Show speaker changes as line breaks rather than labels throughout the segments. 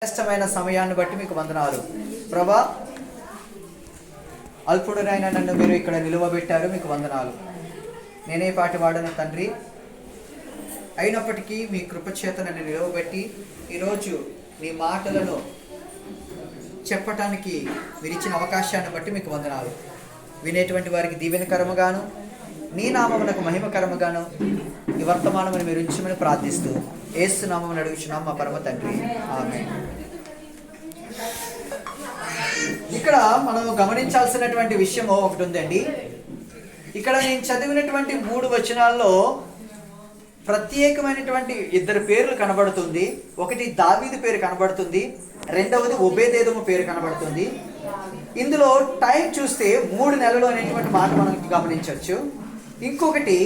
శ్రేష్టమైన సమయాన్ని బట్టి మీకు వందనాలు ప్రభా. అల్పుడునైనా నన్ను మీరు ఇక్కడ నిలువబెట్టారు, మీకు వందనాలు. నేనే పాటి వాడను తండ్రి, అయినప్పటికీ మీ కృపచేత నన్ను నిలువబెట్టి ఈరోజు మీ మాటలను చెప్పటానికి మీరు ఇచ్చిన అవకాశాన్ని బట్టి మీకు వందనాలు. వినేటువంటి వారికి దీవెనకరముగాను నీ నామమునకు మహిమకరముగాను ఈ వర్తమానమును మీరు ఉంచమని ప్రార్థిస్తూ యేసు నామమును అడుగుచున్నాం మా పరమ తండ్రి, ఆమేన్. ఇక్కడ మనం గమనించాల్సినటువంటి విషయం ఒకటి ఉందండి. ఇక్కడ నేను చదివినటువంటి 3 వచనాల్లో ప్రత్యేకమైనటువంటి 2 పేర్లు కనబడుతుంది. ఒకటి దావీదు పేరు కనబడుతుంది, రెండవది ఒబేదెదోము పేరు కనబడుతుంది. ఇందులో టైం చూస్తే 3 నెలలు అనేటువంటి మాట మనం గమనించవచ్చు. ఇంకొకటి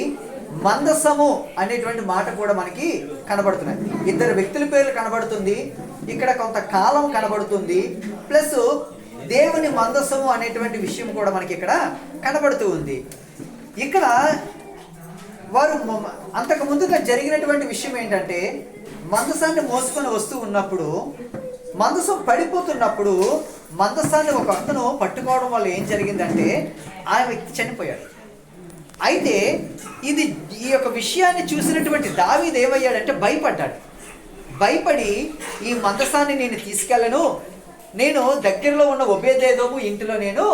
మందసము అనేటువంటి మాట కూడా మనకి కనబడుతున్నాయి. 2 వ్యక్తుల పేర్లు కనబడుతుంది, ఇక్కడ కొంత కాలం కనబడుతుంది, ప్లస్ దేవుని మందసము అనేటువంటి విషయం కూడా మనకి ఇక్కడ కనబడుతూ ఉంది. ఇక్కడ వారు అంతకు ముందుగా జరిగినటువంటి విషయం ఏంటంటే, మందసాన్ని మోసుకొని వస్తూ ఉన్నప్పుడు, మందసం పడిపోతున్నప్పుడు మందసాన్ని ఒక అతను పట్టుకోవడం వల్ల ఏం జరిగిందంటే ఆ వ్యక్తి చనిపోయాడు. అయితే ఈ యొక్క విషయాన్ని చూసినటువంటి దావీదు ఏమయ్యాడంటే భయపడ్డాడు. భయపడి ఈ మందసాన్ని నేను తీసుకెళ్ళను, నేను దగ్గరలో ఉన్న ఒబేదెదోము ఇంటిలో నేను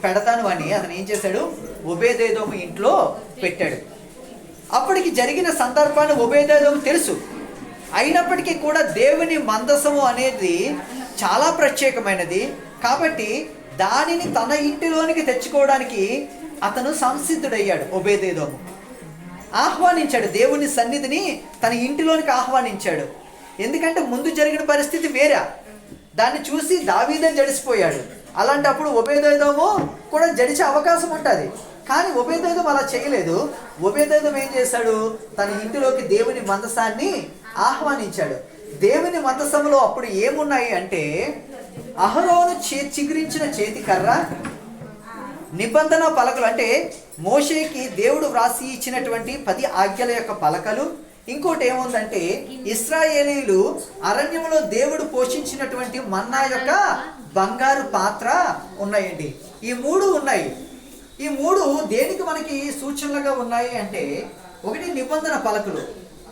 పెడతాను అని అతను ఏం చేశాడు, ఒబేదెదోము ఇంట్లో పెట్టాడు. అప్పటికి జరిగిన సందర్భాన్ని ఒబేదెదోము తెలుసు. అయినప్పటికీ కూడా దేవుని మందసము అనేది చాలా ప్రత్యేకమైనది కాబట్టి దానిని తన ఇంటిలోనికి తెచ్చుకోవడానికి అతను సంసిద్ధుడయ్యాడు. ఒబేదెదోము ఆహ్వానించాడు, దేవుని సన్నిధిని తన ఇంటిలోనికి ఆహ్వానించాడు. ఎందుకంటే ముందు జరిగిన పరిస్థితి వేరే, దాన్ని చూసి దావీదే జడిసిపోయాడు. అలాంటప్పుడు ఒబేదెదోము కూడా జడిచే అవకాశం ఉంటుంది. కానీ ఒబేదెదోము అలా చేయలేదు. ఒబేదెదోము ఏం చేశాడు, తన ఇంటిలోకి దేవుని మందసాన్ని ఆహ్వానించాడు. దేవుని మందసంలో అప్పుడు ఏమున్నాయి అంటే, అహరోను చిగురించిన చేతి కర్ర, నిబంధన పలకలు, అంటే మోషేకి దేవుడు వ్రాసి ఇచ్చినటువంటి 10 ఆజ్ఞల యొక్క పలకలు. ఇంకోటి ఏముందంటే, ఇశ్రాయేలీలు అరణ్యంలో దేవుడు పోషించినటువంటి మన్నా యొక్క బంగారు పాత్ర ఉన్నాయండి. ఈ 3 ఉన్నాయి. ఈ 3 దేనికి మనకి సూచనలుగా ఉన్నాయి అంటే, ఒకటి నిబంధన పలకలు,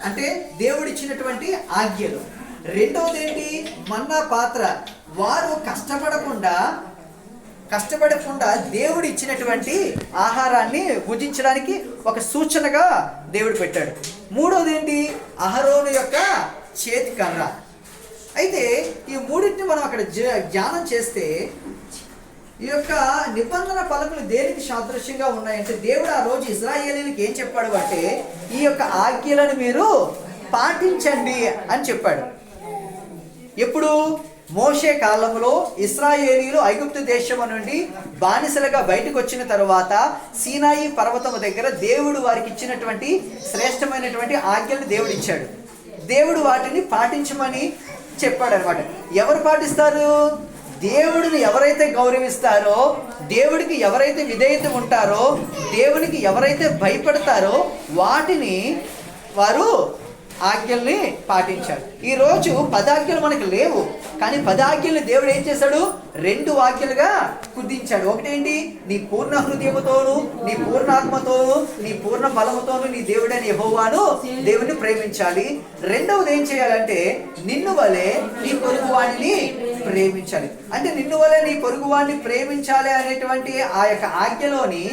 అంటే దేవుడు ఇచ్చినటువంటి ఆజ్ఞలు. రెండవది ఏంటి, మన్నా పాత్ర, వారు కష్టపడకుండా దేవుడు ఇచ్చినటువంటి ఆహారాన్ని భుజించడానికి ఒక సూచనగా దేవుడు పెట్టాడు. మూడోది ఏంటి, అహరోను యొక్క చేతి కర్ర. అయితే ఈ మూడింటిని మనం అక్కడ ధ్యానం చేస్తే, ఈ యొక్క నిబంధన పలకలు దేనికి సాదృశ్యంగా ఉన్నాయంటే, దేవుడు ఆ రోజు ఇశ్రాయేలీయులకు ఏం చెప్పాడు అంటే, ఈ యొక్క ఆజ్ఞలను మీరు పాటించండి అని చెప్పాడు. ఎప్పుడు, మోషే కాలంలో ఇశ్రాయేలీయులు ఐగుప్తు దేశం నుండి బానిసలుగా బయటకు వచ్చిన తరువాత సీనాయి పర్వతం దగ్గర దేవుడు వారికి ఇచ్చినటువంటి శ్రేష్టమైనటువంటి ఆజ్ఞలు దేవుడు ఇచ్చాడు. దేవుడు వాటిని పాటించమని చెప్పాడు అనమాట. ఎవరు పాటిస్తారు, దేవుడిని ఎవరైతే గౌరవిస్తారో, దేవుడికి ఎవరైతే విధేయత ఉంటారో, దేవునికి ఎవరైతే భయపడతారో వాటిని వారు ఆజ్ఞల్ని పాటించారు. ఈరోజు 10 ఆజ్ఞలు మనకు లేవు, కానీ 10 ఆజ్ఞల్ని దేవుడు ఏం చేశాడు, 2 ఆజ్ఞలుగా కుదించాడు. ఒకటేంటి, నీ పూర్ణ హృదయముతోను, నీ పూర్ణాత్మతోను, నీ పూర్ణ బలముతోను నీ దేవుడైన యెహోవాను దేవుడిని ప్రేమించాలి. రెండవది ఏం చేయాలంటే, నిన్ను వలె నీ పొరుగువాణిని ప్రేమించాలి. అంటే నిన్ను వలె నీ పొరుగువాణ్ణి ప్రేమించాలి అనేటువంటి ఆ యొక్క ఆజ్ఞలోని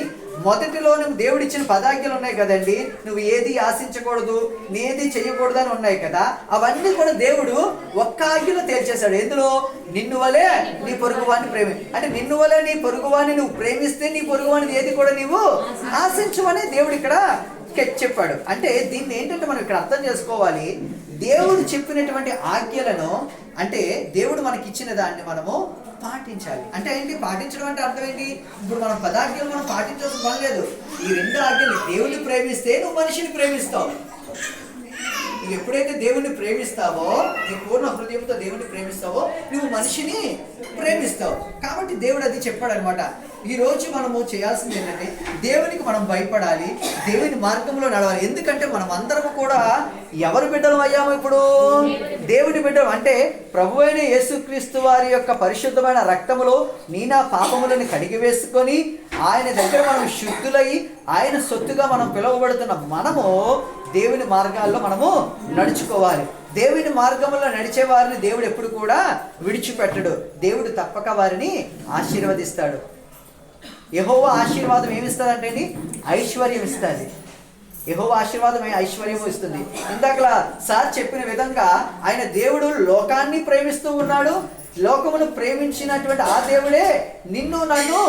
మొదటిలో నువ్వు దేవుడు ఇచ్చిన 10 ఆజ్ఞలు ఉన్నాయి కదండి. నువ్వు ఏది ఆశించకూడదు, ఏది చేయకూడదు అని ఉన్నాయి కదా. అవన్నీ కూడా దేవుడు ఒక్క ఆజ్ఞలో తేల్చేశాడు. ఎందులో, నిన్ను వలె నీ పొరుగువాన్ని అంటే నిన్ను వలె నీ పొరుగువాన్ని నువ్వు ప్రేమిస్తే నీ పొరుగువాన్ని ఏది కూడా నీవు ఆశించమని దేవుడు ఇక్కడ చెప్పాడు. అంటే దీన్ని ఏంటంటే మనం ఇక్కడ అర్థం చేసుకోవాలి, దేవుడు చెప్పినటువంటి ఆజ్ఞలను, అంటే దేవుడు మనకి ఇచ్చిన దాన్ని మనము పాటించాలి. అంటే ఏంటి, పాటించడం అంటే అర్థం ఏంటి, ఇప్పుడు మనం 10 ఆజ్ఞలు మనం పాటించాల్సిన పని లేదు. ఈ 2 ఆజ్ఞలు, దేవుడిని ప్రేమిస్తే నువ్వు మనిషిని ప్రేమిస్తావు. నువ్వు ఎప్పుడైతే దేవుణ్ణి ప్రేమిస్తావో, నీ పూర్ణ హృదయంతో దేవుణ్ణి ప్రేమిస్తావో, నువ్వు మనిషిని ప్రేమిస్తావు. కాబట్టి దేవుడు అది చెప్పాడు అనమాట. ఈ రోజు మనము చేయాల్సింది ఏంటంటే దేవునికి మనం భయపడాలి, దేవుని మార్గంలో నడవాలి. ఎందుకంటే మనం అందరము కూడా ఎవరు బిడ్డలు అయ్యాము? ఇప్పుడు దేవుని బిడ్డలు. అంటే ప్రభు అయిన యేసుక్రీస్తు వారి యొక్క పరిశుద్ధమైన రక్తములో నీ నా పాపములను కడిగి వేసుకొని ఆయన దగ్గర మనం శుద్ధులై ఆయన సొత్తుగా మనం పిలువబడుతున్న మనము దేవుని మార్గాల్లో మనము నడుచుకోవాలి. దేవుని మార్గంలో నడిచే వారిని దేవుడు ఎప్పుడు కూడా విడిచిపెట్టడు. దేవుడు తప్పక వారిని ఆశీర్వదిస్తాడు. యెహోవా ఆశీర్వాదం ఏమిస్తుందంటే ఐశ్వర్యం ఇస్తుంది. యెహోవా ఆశీర్వాదం ఐశ్వర్యం ఇస్తుంది. ఇందాకలా సార్ చెప్పిన విధంగా ఆయన దేవుడు లోకాన్ని ప్రేమిస్తూ ఉన్నాడు. లోకమును ప్రేమించినటువంటి ఆ దేవుడే నిన్ను నన్ను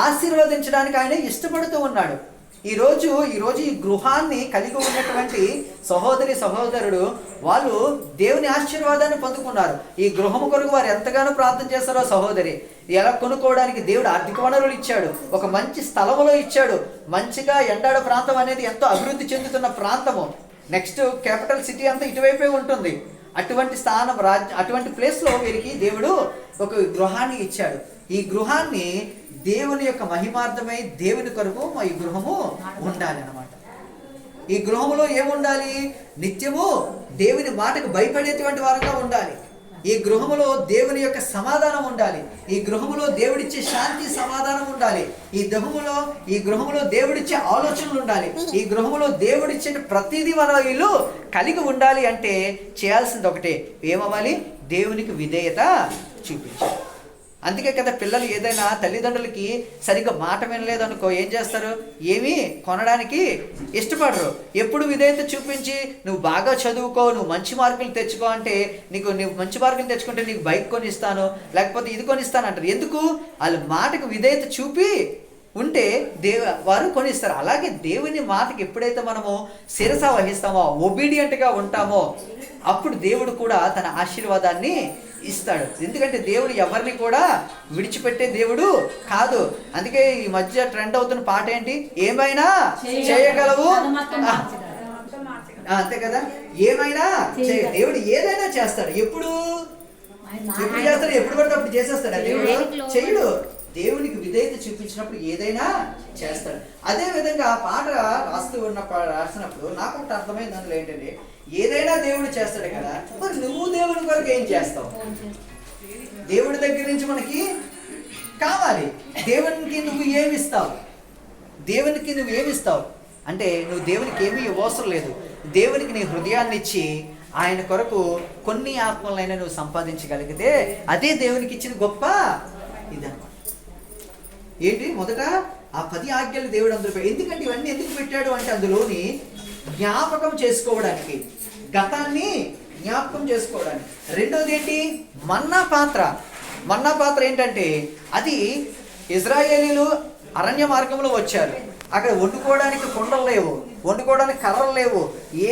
ఆశీర్వదించడానికి ఆయన ఇష్టపడుతూ ఉన్నాడు. ఈరోజు ఈ గృహాన్ని కలిగి ఉన్నటువంటి సహోదరి సహోదరుడు వాళ్ళు దేవుని ఆశీర్వాదాన్ని పొందుకున్నారు. ఈ గృహము కొరకు వారు ఎంతగానో ప్రార్థన చేస్తారో సహోదరి. ఎలా కొనుక్కోవడానికి దేవుడు ఆర్థిక వనరులు ఇచ్చాడు, ఒక మంచి స్థలములో ఇచ్చాడు. మంచిగా ఎండాడ ప్రాంతం అనేది ఎంతో అభివృద్ధి చెందుతున్న ప్రాంతము. నెక్స్ట్ క్యాపిటల్ సిటీ అంతా ఇటువైపే ఉంటుంది. అటువంటి స్థానం అటువంటి ప్లేస్లో వీరికి దేవుడు ఒక గృహాన్ని ఇచ్చాడు. ఈ గృహాన్ని దేవుని యొక్క మహిమార్థమై దేవుని కొరకు ఈ గృహము ఉండాలి అన్నమాట. ఈ గృహములో ఏముండాలి? నిత్యము దేవుని మాటకు భయపడేటువంటి వారంగా ఉండాలి. ఈ గృహములో దేవుని యొక్క సమాధానం ఉండాలి. ఈ గృహములో దేవుడిచ్చే శాంతి సమాధానం ఉండాలి. ఈ గృహములో దేవుడిచ్చే ఆలోచనలు ఉండాలి. ఈ గృహములో దేవుడిచ్చే ప్రతిదీ మన వీళ్ళు కలిగి ఉండాలి. అంటే చేయాల్సింది ఒకటే, ఏమవ్వాలి? దేవునికి విధేయత చూపించాలి. అందుకే కదా పిల్లలు ఏదైనా తల్లిదండ్రులకి సరిగ్గా మాట వినలేదనుకో ఏం చేస్తారు? ఏమీ కొనడానికి ఇష్టపడరు. ఎప్పుడు విధేయత చూపించి నువ్వు బాగా చదువుకో, నువ్వు మంచి మార్కులు తెచ్చుకో అంటే నువ్వు మంచి మార్కులు తెచ్చుకుంటే నీకు బైక్ కొనిస్తాను, లేకపోతే ఇది కొనిస్తాను అంటారు. ఎందుకు? వాళ్ళ మాటకు విధేయత చూపి ఉంటే వారు కొనిస్తారు. అలాగే దేవుని మాటకి ఎప్పుడైతే మనము శిరస వహిస్తామో, ఒబీడియంట్గా ఉంటామో, అప్పుడు దేవుడు కూడా తన ఆశీర్వాదాన్ని ఇస్తాడు. ఎందుకంటే దేవుడు ఎవరిని కూడా విడిచిపెట్టే దేవుడు కాదు. అందుకే ఈ మధ్య ట్రెండ్ అవుతున్న పాట ఏంటి? ఏమైనా చేయగలవు. అంతే కదా, ఏమైనా దేవుడు ఏదైనా చేస్తాడు. ఎప్పుడు చేస్తాడు? ఎప్పుడు పడితే అప్పుడు చేసేస్తాడు దేవుడు? చెయ్యడు. దేవునికి విధేయత చూపించినప్పుడు ఏదైనా చేస్తాడు. అదే విధంగా ఆ పాట రాసినప్పుడు నాకు ఒకటి అర్థమైంది. అందులో ఏంటంటే ఏదైనా దేవుడు చేస్తాడు కదా, మరి నువ్వు దేవుడి కొరకు ఏం చేస్తావు? దేవుడి దగ్గర నుంచి మనకి కావాలి. దేవునికి నువ్వు ఏమిస్తావు? దేవునికి నువ్వు ఏమిస్తావు అంటే నువ్వు దేవునికి ఏమీ అవసరం లేదు. దేవునికి నీ హృదయాన్ని ఇచ్చి ఆయన కొరకు కొన్ని ఆత్మలైనా నువ్వు సంపాదించగలిగితే అదే దేవునికి ఇచ్చిన గొప్ప ఇదన్నమాట. ఏంటి? మొదట ఆ 10 ఆజ్ఞలు దేవుడు అందులో ఎందుకంటే ఇవన్నీ ఎందుకు పెట్టాడు అంటే అందులోని జ్ఞాపకం చేసుకోవడానికి, గతాన్ని జ్ఞాపకం చేసుకోవడానికి. రెండోది ఏంటి? మన్నా పాత్ర. మన్నా పాత్ర ఏంటంటే అది ఇజ్రాయేలీలు అరణ్య మార్గంలో వచ్చారు. అక్కడ వండుకోవడానికి కుండలు లేవు, వండుకోవడానికి కర్రలు లేవు,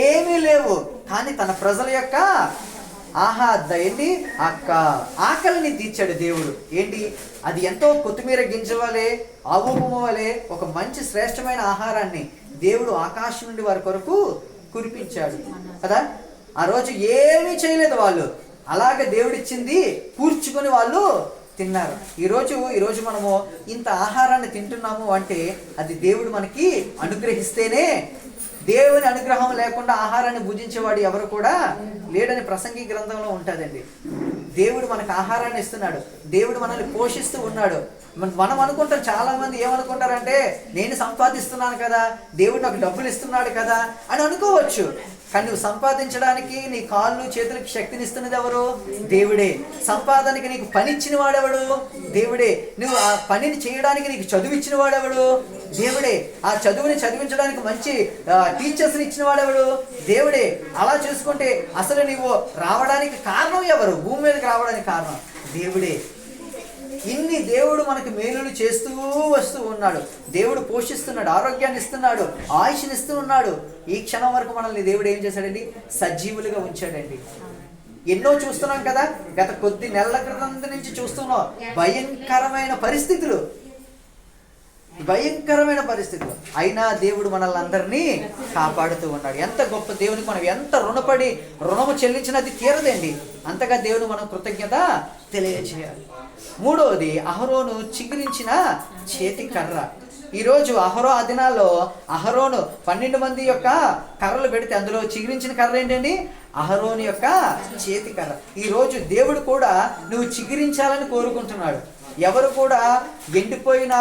ఏమీ లేవు. కానీ తన ప్రజల యొక్క ఆకలిని తీర్చాడు దేవుడు. ఏంటి? అది ఎంతో కొత్తిమీర గింజ వలె, ఆవుపు వలె ఒక మంచి శ్రేష్టమైన ఆహారాన్ని దేవుడు ఆకాశం నుండి వారి కొరకు కురిపించాడు కదా. ఆ రోజు ఏమీ చేయలేదు వాళ్ళు, అలాగే దేవుడిచ్చింది కూర్చుకొని వాళ్ళు తిన్నారు. ఈరోజు మనము ఇంత ఆహారాన్ని తింటున్నాము అంటే అది దేవుడు మనకి అనుగ్రహిస్తేనే. దేవుని అనుగ్రహం లేకుండా ఆహారాన్ని భుజించేవాడు ఎవరు కూడా లేడని ప్రసంగి గ్రంథంలో ఉంటుందండి. దేవుడు మనకు ఆహారాన్ని ఇస్తున్నాడు, దేవుడు మనల్ని పోషిస్తూ ఉన్నాడు. మనం అనుకుంటాం, చాలా మంది ఏమనుకుంటారంటే నేను సంపాదిస్తున్నాను కదా, దేవుడు నాకు డబ్బులు ఇస్తున్నాడు కదా అని అనుకోవచ్చు. కానీ నువ్వు సంపాదించడానికి నీ కాళ్ళు చేతులకు శక్తినిస్తున్నది ఎవరు? దేవుడే. సంపాదనకి నీకు పని ఇచ్చిన వాడెవడు? దేవుడే. నువ్వు ఆ పనిని చేయడానికి నీకు చదువు ఇచ్చిన వాడెవడు? దేవుడే. ఆ చదువుని చదివించడానికి మంచి టీచర్స్ని ఇచ్చిన వాడెవడు? దేవుడే. అలా చూసుకుంటే అసలు నువ్వు రావడానికి కారణం ఎవరు? భూమి మీదకి రావడానికి కారణం దేవుడే. ఇన్ని దేవుడు మనకి మేలులు చేస్తూ వస్తూ ఉన్నాడు. దేవుడు పోషిస్తున్నాడు, ఆరోగ్యాన్ని ఇస్తున్నాడు, ఆయుష్ని ఇస్తూ ఉన్నాడు. ఈ క్షణం వరకు మనల్ని దేవుడు ఏం చేశాడండి? సజీవులుగా ఉంచాడండి. ఎన్నో చూస్తున్నాం కదా, గత కొద్ది నెలల క్రితం నుంచి చూస్తున్నాం భయంకరమైన పరిస్థితులు. భయంకరమైన పరిస్థితులు అయినా దేవుడు మనల్ని అందరినీ కాపాడుతూ ఉన్నాడు. ఎంత గొప్ప దేవునికి మనం ఎంత రుణము చెల్లించినది తీరదండి. అంతగా దేవుడు మనం కృతజ్ఞత తెలియజేయాలి. మూడవది అహరోను చిగురించిన చేతి కర్ర. ఈరోజు ఆ దినాల్లో అహరోను 12 మంది యొక్క కర్రలు పెడితే అందులో చిగురించిన కర్ర ఏంటండి? అహరోను యొక్క చేతి కర్ర. ఈరోజు దేవుడు కూడా నువ్వు చిగురించాలని కోరుకుంటున్నాడు. ఎవరు కూడా ఎండిపోయిన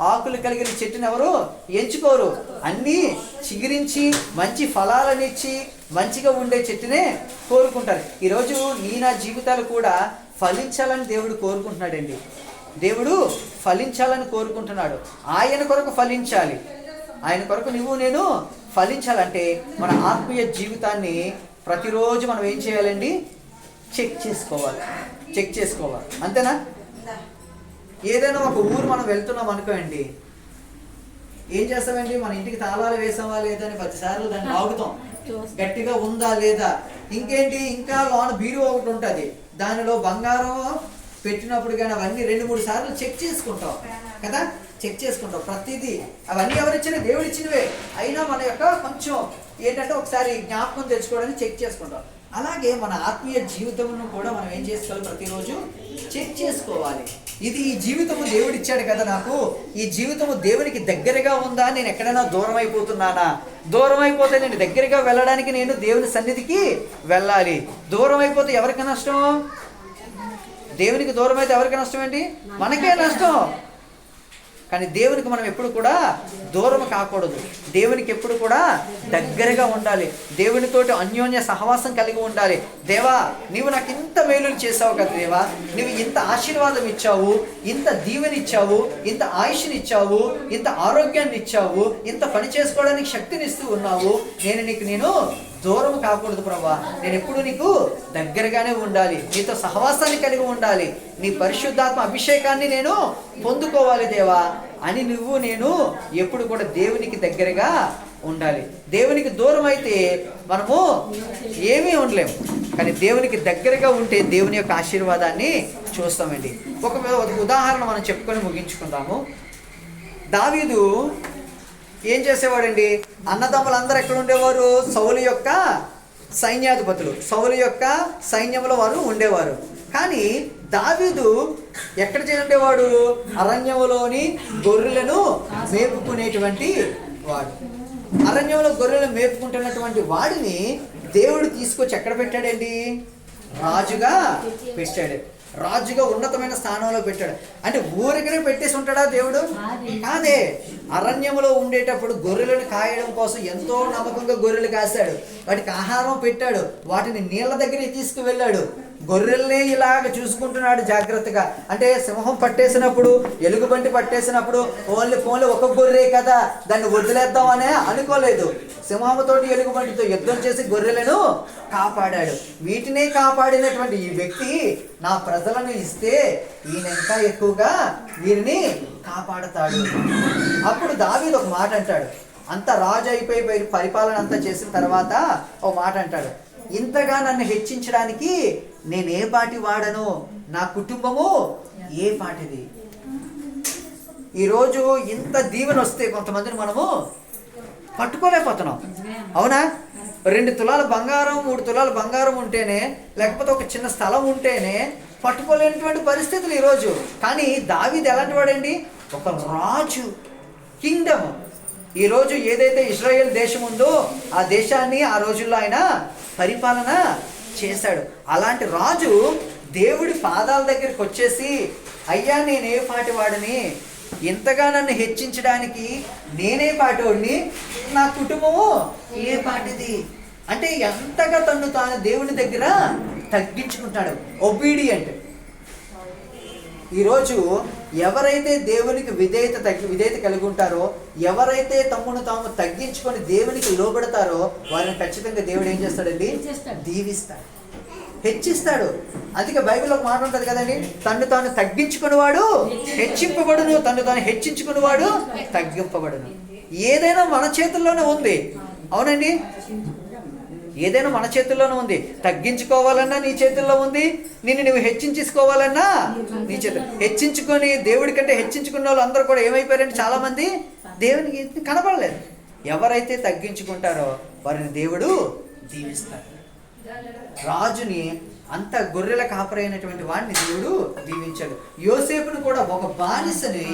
ఆకులు కలిగిన చెట్టుని ఎవరు ఎంచుకోరు. అన్నీ చిగురించి మంచి ఫలాలనిచ్చి మంచిగా ఉండే చెట్టునే కోరుకుంటారు. ఈరోజు నా జీవితాలు కూడా ఫలించాలని దేవుడు కోరుకుంటున్నాడండి. దేవుడు ఫలించాలని కోరుకుంటున్నాడు. ఆయన కొరకు ఫలించాలి. ఆయన కొరకు నువ్వు నేను ఫలించాలంటే మన ఆత్మీయ జీవితాన్ని ప్రతిరోజు మనం ఏం చేయాలండి? చెక్ చేసుకోవాలి. అంతేనా? ఏదైనా ఒక ఊరు మనం వెళ్తున్నాం అనుకోండి, ఏం చేస్తామండి? మన ఇంటికి తాళాలు వేసావా లేదా అని 10 సార్లు దాన్ని ఆగుతాం. గట్టిగా ఉందా లేదా. ఇంకేంటి, ఇంకా లోన బీరువా ఒకటి ఉంటుంది, దానిలో బంగారం పెట్టినప్పుడు కానీ అవన్నీ 2-3 సార్లు చెక్ చేసుకుంటాం కదా. చెక్ చేసుకుంటాం ప్రతిదీ. అవన్నీ ఎవరిచ్చినా? దేవుడు ఇచ్చినవే. అయినా మన యొక్క కొంచెం ఏంటంటే ఒకసారి జ్ఞాపకం తెచ్చుకోవడానికి చెక్ చేసుకుంటాం. అలాగే మన ఆత్మీయ జీవితమును కూడా మనం ఏం చేసుకోవాలి? ప్రతిరోజు చెక్ చేసుకోవాలి. ఇది ఈ జీవితము దేవుడు ఇచ్చాడు కదా నాకు, ఈ జీవితము దేవునికి దగ్గరగా ఉందా? నేను ఎక్కడైనా దూరం అయిపోతున్నానా? దూరం అయిపోతే నేను దగ్గరగా వెళ్ళడానికి నేను దేవుని సన్నిధికి వెళ్ళాలి. దూరం అయిపోతే ఎవరికి నష్టం? దేవునికి దూరం అయితే ఎవరికి నష్టం ఏంటి? మనకే నష్టం. కానీ దేవునికి మనం ఎప్పుడు కూడా దూరం కాకూడదు. దేవునికి ఎప్పుడు కూడా దగ్గరగా ఉండాలి. దేవునితోటి అన్యోన్య సహవాసం కలిగి ఉండాలి. దేవా, నీవు నాకు ఇంత మేలులు చేసావు కదా దేవా, నువ్వు ఇంత ఆశీర్వాదం ఇచ్చావు, ఇంత దీవెనిచ్చావు, ఇంత ఆయుష్నిచ్చావు, ఇంత ఆరోగ్యాన్ని ఇచ్చావు, ఇంత పని చేసుకోవడానికి శక్తిని ఇస్తూ ఉన్నావు. నేను దూరం కాకూడదు ప్రభా. నేను ఎప్పుడు నీకు దగ్గరగానే ఉండాలి, నీతో సహవాసాన్ని కలిగి ఉండాలి, నీ పరిశుద్ధాత్మ అభిషేకాన్ని నేను పొందుకోవాలి దేవా అని నేను ఎప్పుడు కూడా దేవునికి దగ్గరగా ఉండాలి. దేవునికి దూరం అయితే మనము ఏమీ ఉండలేము. కానీ దేవునికి దగ్గరగా ఉంటే దేవుని యొక్క ఆశీర్వాదాన్ని చూస్తామండి. ఒక ఉదాహరణ మనం చెప్పుకొని ముగించుకుందాము. దావీదు ఏం చేసేవాడండి? అన్నదమ్ములందరూ ఎక్కడ ఉండేవారు? సౌలు యొక్క సైన్యాధిపతులు, సౌలు యొక్క సైన్యంలో వారు ఉండేవారు. కానీ దావీదు ఎక్కడ ఉండేవాడు? అరణ్యంలోని గొర్రెలను మేపుకునేటువంటి వాడు. అరణ్యంలో గొర్రెలను మేపుకుంటున్నటువంటి వాడిని దేవుడు తీసుకొచ్చి ఎక్కడ పెట్టాడండి? రాజుగా పెట్టాడు. రాజుగా ఉన్నతమైన స్థానంలో పెట్టాడు. అంటే ఊరికనే పెట్టేసి ఉంటాడా దేవుడు? కాదే. అరణ్యంలో ఉండేటప్పుడు గొర్రెలను కాయడం కోసం ఎంతో నమ్మకంగా గొర్రెలు కాశాడు. వాటికి ఆహారం పెట్టాడు, వాటిని నీళ్ళ దగ్గరికి తీసుకువెళ్ళాడు. గొర్రెల్ని ఇలాగ చూసుకుంటున్నాడు జాగ్రత్తగా. అంటే సింహం పట్టేసినప్పుడు, ఎలుగుబంటి పట్టేసినప్పుడు ఓన్లీ ఒక గొర్రె కదా, దాన్ని వదిలేద్దామనే అనుకోలేదు. సింహంతోటి ఎలుగుబంటితో యుద్ధం చేసి గొర్రెలను కాపాడాడు. వీటినే కాపాడినటువంటి ఈ వ్యక్తి నా ప్రజలను ఇస్తే ఈయన ఇంకా ఎక్కువగా వీరిని కాపాడతాడు. అప్పుడు దావీదు ఒక మాట అంటాడు. అంత రాజు అయిపోయి పరిపాలన అంతా చేసిన తర్వాత ఒక మాట అంటాడు. ఇంతగా నన్ను హెచ్చించడానికి నేనే పాటి వాడను, నా కుటుంబము ఏ పాటిది. ఈరోజు ఇంత దీవెన వస్తే కొంతమందిని మనము పట్టుకోలేకపోతున్నాం. అవునా? 2 తులాల బంగారం, 3 తులాల బంగారం ఉంటేనే, లేకపోతే ఒక చిన్న స్థలం ఉంటేనే పట్టుకోలేనటువంటి పరిస్థితులు ఈరోజు. కానీ దావీదు ఎలాంటి వాడండి? ఒక రాజు, కింగ్డమ్. ఈరోజు ఏదైతే ఇజ్రాయేల్ దేశం ఉందో ఆ దేశాన్ని ఆ రోజుల్లో ఆయన పరిపాలన చేశాడు. అలాంటి రాజు దేవుడి పాదాల దగ్గరికి వచ్చేసి, అయ్యా నేనే పాటి వాడిని, ఇంతగా నన్ను హెచ్చించడానికి నేనే పాటోడిని, నా కుటుంబము ఏ పాటిది అంటే ఎంతగా తాను దేవుని దగ్గర తగ్గించుకుంటాడు. ఒబీడియంట్. ఈరోజు ఎవరైతే దేవునికి విధేయత కలిగి ఉంటారో, ఎవరైతే తమ్మును తాము తగ్గించుకొని దేవునికి లోబడతారో వారిని ఖచ్చితంగా దేవుడు ఏం చేస్తాడండి? దీవిస్తాడు, హెచ్చిస్తాడు. అందుకే బైబిల్లో ఒక మాట ఉంటుంది కదండి, తను తాను తగ్గించుకునేవాడు హెచ్చింపబడును, తను తాను హెచ్చించుకునేవాడు తగ్గింపబడును. ఏదైనా మన చేతుల్లోనే ఉంది. అవునండి? ఏదైనా మన చేతుల్లోనే ఉంది. తగ్గించుకోవాలన్నా నీ చేతుల్లో ఉంది, నిన్ను నువ్వు హెచ్చించుకోవాలన్నా నీ చేతుల్లో. హెచ్చించుకొని దేవుడి కంటే హెచ్చించుకున్న వాళ్ళు అందరూ కూడా ఏమైపోయారంటే చాలామంది దేవునికి కనపడలేదు. ఎవరైతే తగ్గించుకుంటారో వారిని దేవుడు దీవిస్తాడు. రాజుని అంత గొర్రెల కాపరైనటువంటి వాడిని దేవుడు దీవించాడు. యోసేపును కూడా ఒక బానిసని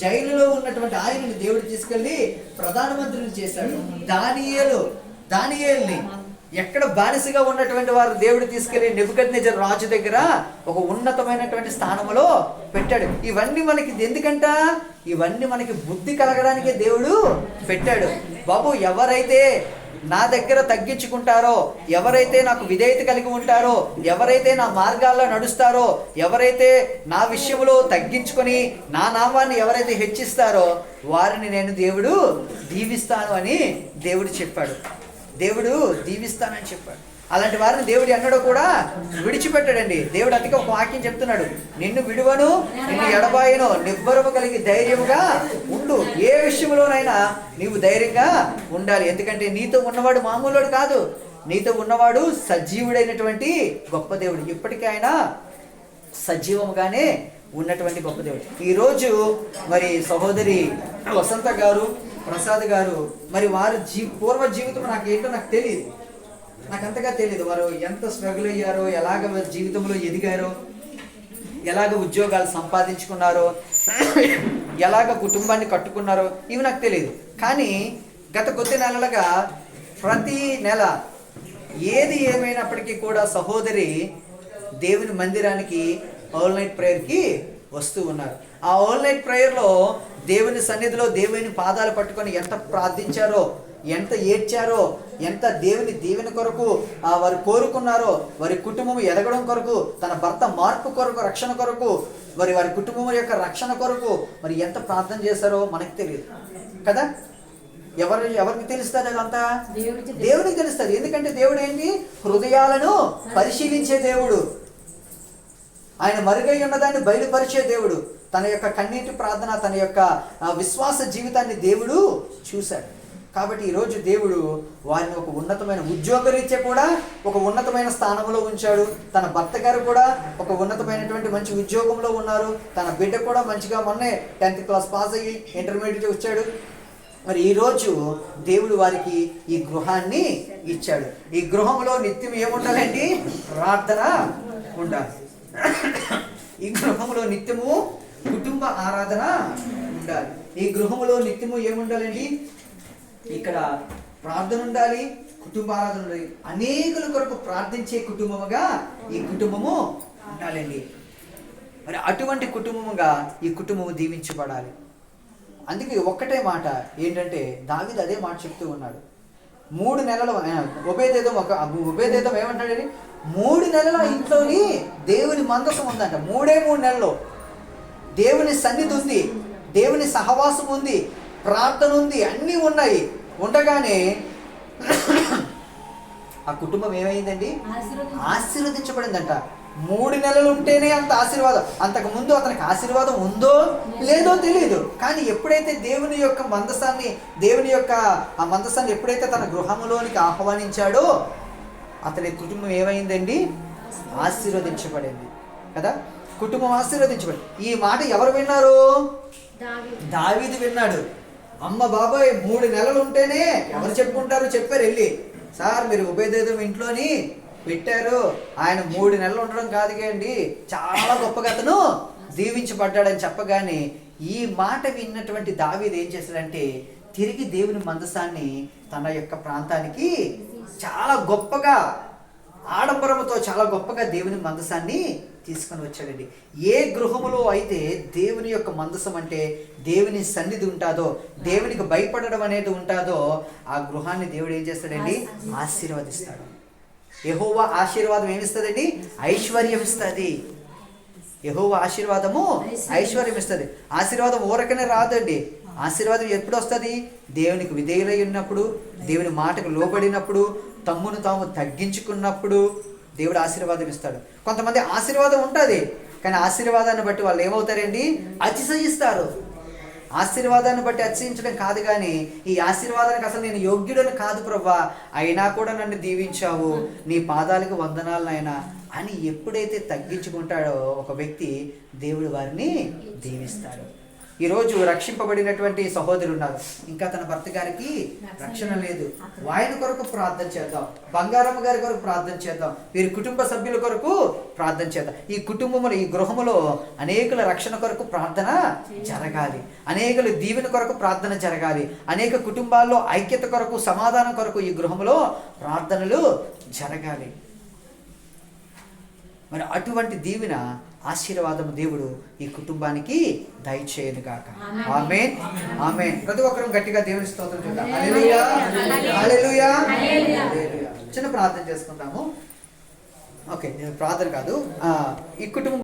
జైలులో ఉన్నటువంటి ఆయనని దేవుడు తీసుకెళ్లి ప్రధానమంత్రిని చేశాడు. దానియేలుని ఎక్కడ బానిసగా ఉన్నటువంటి వారు దేవుడు తీసుకెళ్లి నెబుకద్నెజర్ రాజు దగ్గర ఒక ఉన్నతమైనటువంటి స్థానంలో పెట్టాడు. ఇవన్నీ మనకి ఎందుకంట? ఇవన్నీ మనకి బుద్ధి కలగడానికే దేవుడు పెట్టాడు. బాబు, ఎవరైతే నా దగ్గర తగ్గించుకుంటారో, ఎవరైతే నాకు విధేయత కలిగి ఉంటారో, ఎవరైతే నా మార్గాల్లో నడుస్తారో, ఎవరైతే నా విషయంలో తగ్గించుకొని నా నామాన్ని ఎవరైతే హెచ్చిస్తారో వారిని నేను దేవుడు దీవిస్తాను అని దేవుడు చెప్పాడు. దేవుడు దీవిస్తానని చెప్పాడు. అలాంటి వారిని దేవుడు ఎన్నడూ కూడా విడిచిపెట్టాడండి. దేవుడు అందుకే ఒక వాక్యం చెప్తున్నాడు, నిన్ను విడువను, నిన్ను ఎడబాయను, నిబ్బరము కలిగి ధైర్యముగా ఉండు. ఏ విషయంలోనైనా నీవు ధైర్యంగా ఉండాలి. ఎందుకంటే నీతో ఉన్నవాడు మామూలుడు కాదు, నీతో ఉన్నవాడు సజీవుడైనటువంటి గొప్ప దేవుడు. ఇప్పటికీ ఆయన సజీవముగానే ఉన్నటువంటి గొప్ప దేవుడు. ఈరోజు మరి సహోదరి వసంత గారు, ప్రసాద్ గారు, మరి వారి పూర్వ జీవితం నాకేంటో నాకు తెలియదు, నాకు అంతగా తెలియదు. వారు ఎంత స్ట్రగుల్ అయ్యారో, ఎలాగ జీవితంలో ఎదిగారో, ఎలాగ ఉద్యోగాలు సంపాదించుకున్నారో, ఎలాగ కుటుంబాన్ని కట్టుకున్నారో ఇవి నాకు తెలియదు. కానీ గత కొద్ది నెలలుగా ప్రతి నెల ఏది ఏమైనప్పటికీ కూడా సహోదరి దేవుని మందిరానికి ఆల్ నైట్ ప్రేయర్కి వస్తూ ఉన్నారు. ఆ ఆల్ నైట్ ప్రేయర్లో దేవుని సన్నిధిలో దేవుని పాదాలు పట్టుకొని ఎంత ప్రార్థించారో, ఎంత ఏడ్చారో, ఎంత దేవుని దీవెన కొరకు వారు కోరుకున్నారో, వారి కుటుంబం ఎదగడం కొరకు, తన భర్త మార్పు కొరకు, రక్షణ కొరకు, వారి కుటుంబం యొక్క రక్షణ కొరకు మరి ఎంత ప్రార్థన చేశారో మనకు తెలియదు కదా. ఎవరికి తెలుస్తుంది అదంతా? దేవుడికి తెలుస్తుంది. ఎందుకంటే దేవుడు ఏంటి? హృదయాలను పరిశీలించే దేవుడు. ఆయన మరుగై ఉన్నదాన్ని బయలుపరిచే దేవుడు. తన యొక్క కన్నీటి ప్రార్థన, తన యొక్క విశ్వాస జీవితాన్ని దేవుడు చూశాడు. కాబట్టి ఈరోజు దేవుడు వారిని ఒక ఉన్నతమైన ఉద్యోగరీత్యా కూడా ఒక ఉన్నతమైన స్థానంలో ఉంచాడు. తన భర్త గారు కూడా ఒక ఉన్నతమైనటువంటి మంచి ఉద్యోగంలో ఉన్నారు. తన బిడ్డ కూడా మంచిగా మొన్నే 10th క్లాస్ పాస్ అయ్యి ఇంటర్మీడియట్ వచ్చాడు. మరి ఈరోజు దేవుడు వారికి ఈ గృహాన్ని ఇచ్చాడు. ఈ గృహంలో నిత్యం ఏముండాలండి? ప్రార్థన ఉండాలి. ఈ గృహంలో నిత్యము కుటుంబ ఆరాధన ఉండాలి. ఈ గృహంలో నిత్యము ఏముండాలండి? ఇక్కడ ప్రార్థన ఉండాలి, కుటుంబ ఆరాధన ఉండాలి. అనేకుల కొరకు ప్రార్థించే కుటుంబముగా ఈ కుటుంబము ఉండాలండి. మరి అటువంటి కుటుంబముగా ఈ కుటుంబము దీవించబడాలి. అందుకే ఒక్కటే మాట ఏంటంటే దావీదు అదే మాట చెప్తూ ఉన్నాడు. 3 నెలలు ఉపేదేదం ఏమంటాడండి? 3 నెలల ఇంట్లోని దేవుని మందసం ఉందంట. 3 నెలలు దేవుని సన్నిధి ఉంది, దేవుని సహవాసం ఉంది, ప్రార్థన ఉంది, అన్నీ ఉన్నాయి. ఉండగానే ఆ కుటుంబం ఏమైందండి? ఆశీర్వదించబడిందంట. 3 నెలలు ఉంటేనే అంత ఆశీర్వాదం. అంతకుముందు అతనికి ఆశీర్వాదం ఉందో లేదో తెలియదు. కానీ ఎప్పుడైతే దేవుని యొక్క మందసాన్ని, దేవుని యొక్క ఆ మందసాన్ని ఎప్పుడైతే తన గృహంలోనికి ఆహ్వానించాడో అతని కుటుంబం ఏమైందండి? ఆశీర్వదించబడింది కదా. కుటుంబం ఆశీర్వదించబడింది. ఈ మాట ఎవరు విన్నారు? దావీదు విన్నాడు. అమ్మ బాబాయ్ 3 నెలలు ఉంటేనే ఎవరు చెప్పుకుంటారు? చెప్పారు వెళ్ళి, సార్ మీరు ఉపేదేదం ఇంట్లోని పెట్టారు, ఆయన 3 నెలలు ఉండడం కాదుగా అండి, చాలా గొప్పగా అతను దీవించబడ్డాడని చెప్పగానే ఈ మాట విన్నటువంటి దావీదు ఏం చేశాడంటే తిరిగి దేవుని మందసాన్ని తన యొక్క ప్రాంతానికి చాలా గొప్పగా ఆడంబరముతో చాలా గొప్పగా దేవుని మందసాన్ని తీసుకొని వచ్చాడండి. ఏ గృహములో అయితే దేవుని యొక్క మందసం అంటే దేవుని సన్నిధి ఉంటుందో, దేవునికి భయపడడం అనేది ఉంటుందో ఆ గృహాన్ని దేవుడు ఏం చేస్తాడండి? ఆశీర్వదిస్తాడు. యెహోవా ఆశీర్వాదం ఏమిస్తుందండి? ఐశ్వర్యం ఇస్తుంది. యెహోవా ఆశీర్వాదము ఐశ్వర్యం ఇస్తుంది. ఆశీర్వాదం ఊరకనే రాదండి. ఆశీర్వాదం ఎప్పుడు వస్తుంది? దేవునికి విధేయులై ఉన్నప్పుడు, దేవుని మాటకు లోబడినప్పుడు, తమ్మును తాము తగ్గించుకున్నప్పుడు దేవుడు ఆశీర్వాదం ఇస్తాడు. కొంతమంది ఆశీర్వాదం ఉంటుంది, కానీ ఆశీర్వాదాన్ని బట్టి వాళ్ళు ఏమవుతారండి? అతిశయిస్తారు. ఆశీర్వాదాన్ని బట్టి అతిశయించడం కాదు, కానీ ఈ ఆశీర్వాదానికి అసలు నేను యోగ్యుడని కాదు ప్రభువా, అయినా కూడా నన్ను దీవించావు, నీ పాదాలకు వందనాలు నాయనా అని ఎప్పుడైతే తగ్గించుకుంటాడో ఒక వ్యక్తి, దేవుడు వారిని దీవిస్తాడు. ఈరోజు రక్షింపబడినటువంటి సహోదరులు ఉన్నారు, ఇంకా తన భర్త గారికి రక్షణ లేదు. ఆయన కొరకు ప్రార్థన చేద్దాం, బంగారమ్మ గారి కొరకు ప్రార్థన చేద్దాం, వీరి కుటుంబ సభ్యుల కొరకు ప్రార్థన చేద్దాం. ఈ కుటుంబములో, ఈ గృహములో అనేకుల రక్షణ కొరకు ప్రార్థన జరగాలి, అనేకుల దీవెన కొరకు ప్రార్థన జరగాలి, అనేక కుటుంబాల్లో ఐక్యత కొరకు, సమాధానం కొరకు ఈ గృహములో ప్రార్థనలు జరగాలి. మరి అటువంటి దీవెన, ఆశీర్వాదము దేవుడు ఈ కుటుంబానికి దయచేయను గాక. ఆమేన్, ఆమేన్. ప్రతి ఒక్కరూ గట్టిగా దేవుని స్తోత్రం చేద్దాం. హల్లెలూయా, హల్లెలూయా, హల్లెలూయా. చిన్న ప్రార్థన చేసుకుందాము. ఓకే, నేను ప్రార్థన కాదు, ఈ కుటుంబం